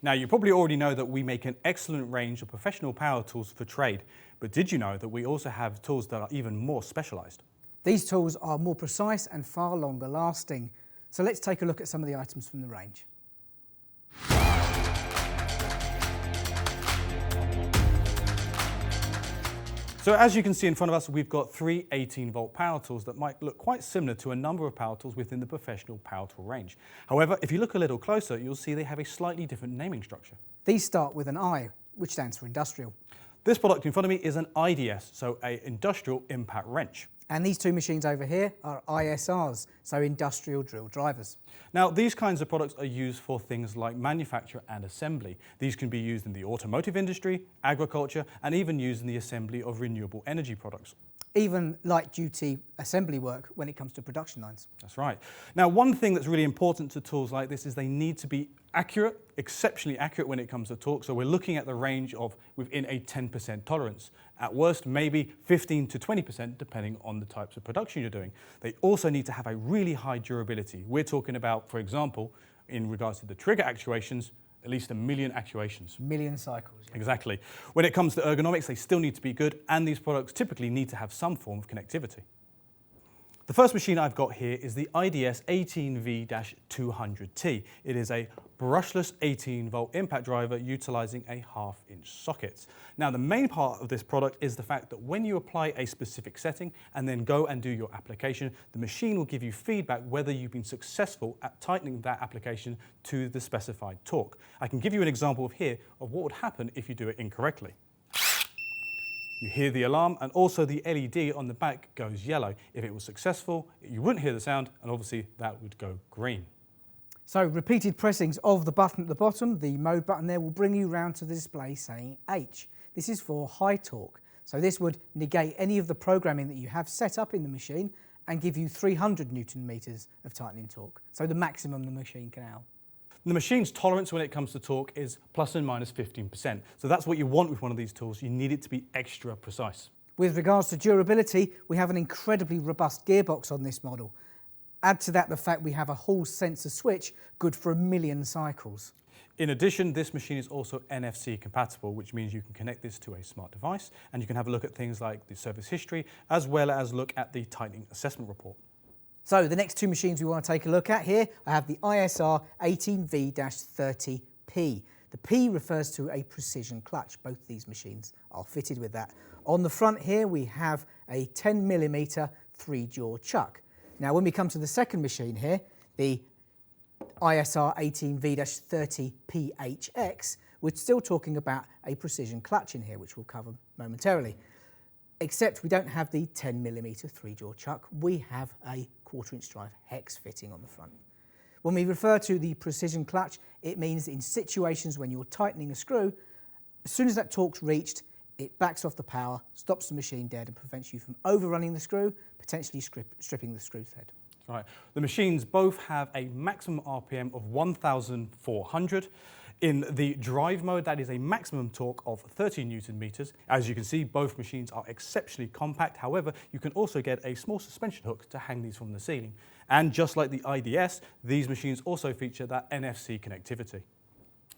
Now, you probably already know that we make an excellent range of professional power tools for trade, but did you know that we also have tools that are even more specialised? These tools are more precise and far longer lasting. So let's take a look at some of the items from the range. So as you can see in front of us, we've got three 18-volt power tools that might look quite similar to a number of power tools within the professional power tool range. However, if you look a little closer, you'll see they have a slightly different naming structure. These start with an I, which stands for industrial. This product in front of me is an IDS, so an industrial impact wrench. And these two machines over here are ISRs, so industrial drill drivers. Now, these kinds of products are used for things like manufacture and assembly. These can be used in the automotive industry, agriculture, and even used in the assembly of renewable energy products. Even light-duty assembly work when it comes to production lines. That's right. Now, one thing that's really important to tools like this is they need to be accurate, exceptionally accurate when it comes to torque. So we're looking at the range of within a 10% tolerance. At worst, maybe 15 to 20%, depending on the types of production you're doing. They also need to have a really high durability. We're talking about, for example, in regards to the trigger actuations, at least 1 million actuations. Million cycles. Yeah. Exactly. When it comes to ergonomics, they still need to be good, and these products typically need to have some form of connectivity. The first machine I've got here is the IDS 18V-200T. It is a brushless 18-volt impact driver utilising a 1/2 inch socket. Now, the main part of this product is the fact that when you apply a specific setting and then go and do your application, the machine will give you feedback whether you've been successful at tightening that application to the specified torque. I can give you an example here of what would happen if you do it incorrectly. You hear the alarm, and also the LED on the back goes yellow. If it was successful, you wouldn't hear the sound, and obviously that would go green. So repeated pressings of the button at the bottom, the mode button there, will bring you round to the display saying H. This is for high torque. So this would negate any of the programming that you have set up in the machine and give you 300 Newton meters of tightening torque. So the maximum the machine can handle. The machine's tolerance when it comes to torque is plus and minus 15%. So that's what you want with one of these tools. You need it to be extra precise. With regards to durability, we have an incredibly robust gearbox on this model. Add to that the fact we have a Hall sensor switch good for 1 million cycles. In addition, this machine is also NFC compatible, which means you can connect this to a smart device, and you can have a look at things like the service history, as well as look at the tightening assessment report. So the next two machines we want to take a look at here, I have the ISR 18V-30P. The P refers to a precision clutch. Both these machines are fitted with that. On the front here we have a 10mm 3-jaw chuck. Now when we come to the second machine here, the ISR 18V-30 PHX, we're still talking about a precision clutch in here, which we'll cover momentarily. Except we don't have the 10mm 3-jaw chuck, we have a 1/4 inch drive hex fitting on the front. When we refer to the precision clutch, it means in situations when you're tightening a screw, as soon as that torque's reached, it backs off the power, stops the machine dead and prevents you from overrunning the screw, potentially stripping the screw's head. Right. The machines both have a maximum RPM of 1,400. In the drive mode, that is a maximum torque of 30 Newton meters. As you can see, both machines are exceptionally compact. However, you can also get a small suspension hook to hang these from the ceiling. And just like the IDS, these machines also feature that NFC connectivity.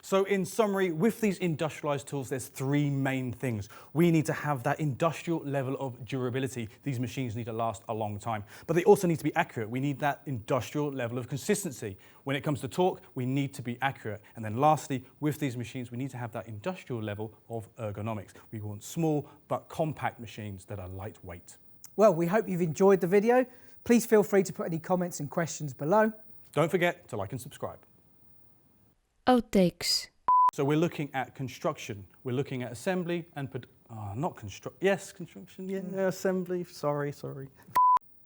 So in summary, with these industrialized tools, there's three main things. We need to have that industrial level of durability. These machines need to last a long time, but they also need to be accurate. We need that industrial level of consistency. When it comes to torque, we need to be accurate. And then lastly, with these machines, we need to have that industrial level of ergonomics. We want small but compact machines that are lightweight. Well, we hope you've enjoyed the video. Please feel free to put any comments and questions below. Don't forget to like and subscribe. Outtakes. So we're looking at construction, we're looking at assembly and construction, yeah, assembly, sorry.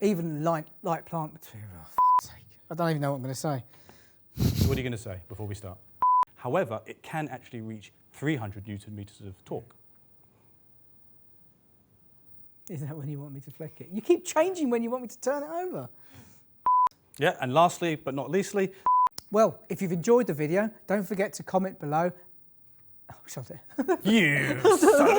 Even light plant material, oh, for fuck's sake. I don't even know what I'm going to say. What are you going to say before we start? However, it can actually reach 300 Newton meters of torque. Isn't that when you want me to flick it? You keep changing when you want me to turn it over. Yeah, and lastly, but not leastly, well, if you've enjoyed the video, don't forget to comment below. Oh, shut it. You son of a